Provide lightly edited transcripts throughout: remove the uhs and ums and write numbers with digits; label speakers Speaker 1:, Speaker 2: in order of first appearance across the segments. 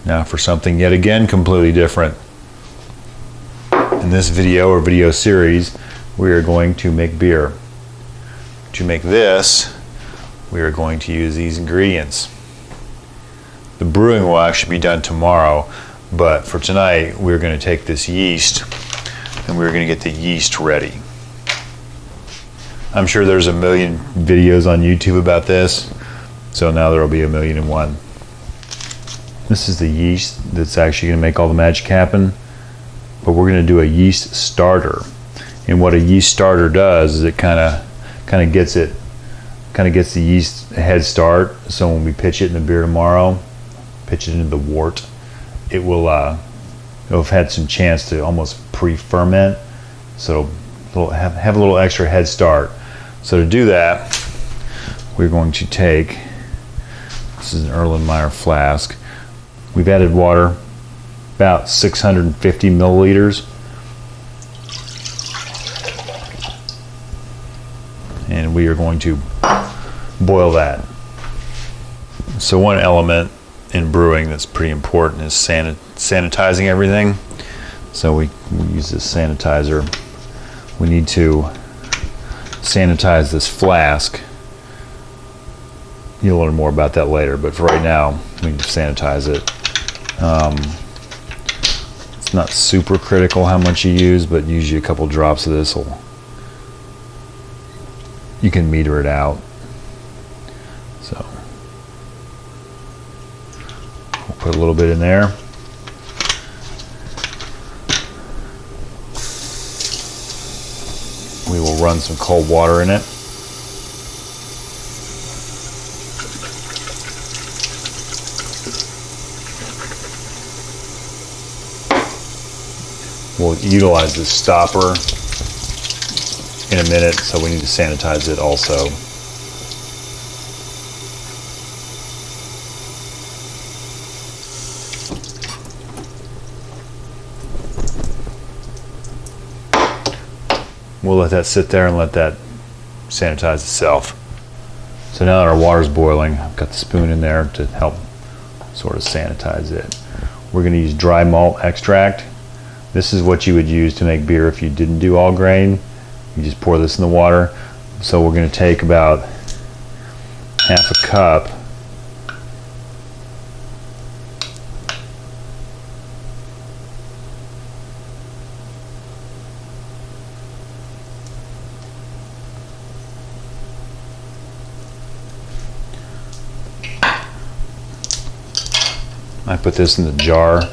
Speaker 1: Now for something yet again completely different. In this video or video series, we are going to make beer. To make this, we are going to use these ingredients. The brewing will actually be done tomorrow, but for tonight we're going to take this yeast and we're going to get the yeast ready. I'm sure there's a million videos on YouTube about this, so now there will be 1,000,001. This is the yeast that's actually going to make all the magic happen, but we're going to do a yeast starter. And what a yeast starter does is it kind of gets the yeast a head start, so when we pitch it in the beer tomorrow, pitch it into the wort, it'll have had some chance to almost pre-ferment, so it'll have a little extra head start. So to do that, we're going to take, this is an Erlenmeyer flask. We've added water, about 650 milliliters. And we are going to boil that. So one element in brewing that's pretty important is sanitizing everything. So we use this sanitizer. We need to sanitize this flask. You'll learn more about that later, but for right now, we need to sanitize it. It's not super critical how much you use, but usually a couple drops of this you can meter it out. So we'll put a little bit in there. We will run some cold water in it. We'll utilize this stopper in a minute, so we need to sanitize it also. We'll let that sit there and let that sanitize itself. So now that our water's boiling, I've got the spoon in there to help sort of sanitize it. We're going to use dry malt extract. This is what you would use to make beer if you didn't do all grain. You just pour this in the water. So we're going to take about half a cup. I put this in the jar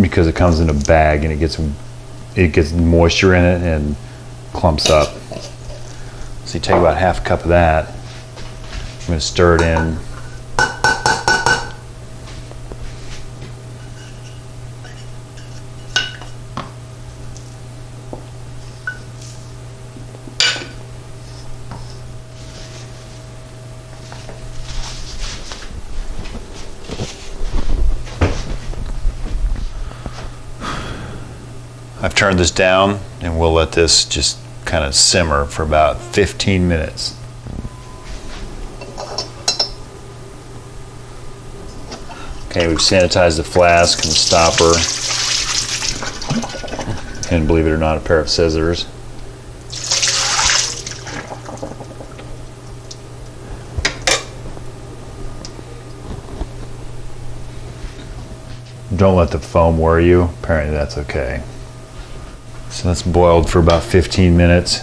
Speaker 1: because it comes in a bag and it gets moisture in it and clumps up. So you take about half a cup of that. I'm going to stir it in. I've turned this down and we'll let this just kind of simmer for about 15 minutes. Okay, we've sanitized the flask and the stopper, and believe it or not, a pair of scissors. Don't let the foam worry you. Apparently that's okay. So that's boiled for about 15 minutes.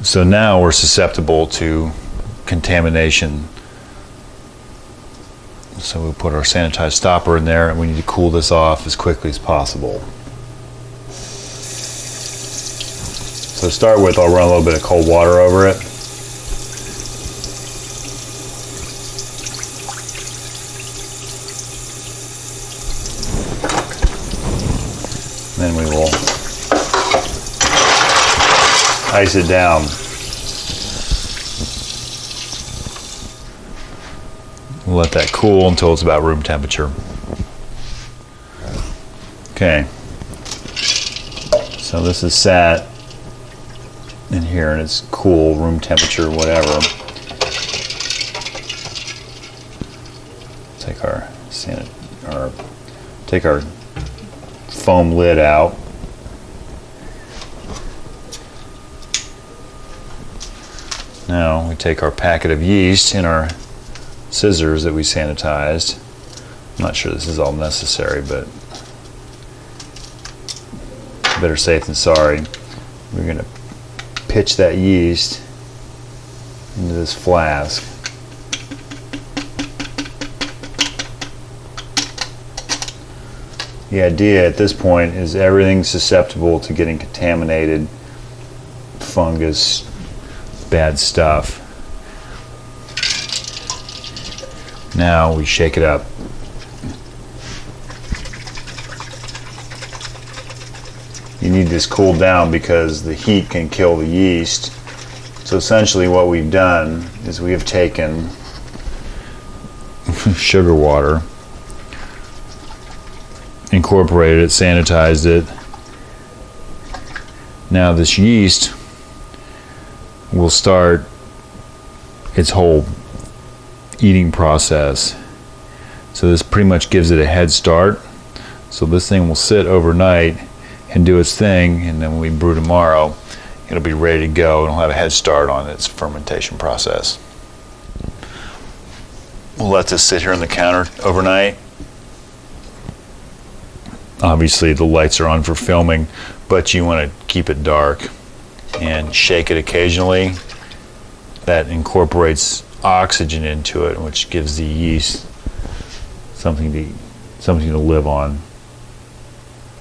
Speaker 1: So now we're susceptible to contamination. So we put our sanitized stopper in there and we need to cool this off as quickly as possible. So to start with, I'll run a little bit of cold water over it. Then we will ice it down. We'll let that cool until it's about room temperature. Okay. So this is sat in here and it's cool, room temperature, whatever. Take our foam lid out. Now we take our packet of yeast and our scissors that we sanitized. I'm not sure this is all necessary, but better safe than sorry. We're going to pitch that yeast into this flask. The idea at this point is everything's susceptible to getting contaminated, fungus, bad stuff. Now we shake it up. You need this cooled down because the heat can kill the yeast. So essentially what we've done is we have taken sugar water, incorporated it, sanitized it. Now this yeast will start its whole eating process. So this pretty much gives it a head start. So this thing will sit overnight and do its thing, and then when we brew tomorrow, it'll be ready to go and it'll have a head start on its fermentation process. We'll let this sit here on the counter overnight. Obviously the lights are on for filming, but you want to keep it dark and shake it occasionally. That incorporates oxygen into it, which gives the yeast something to live on.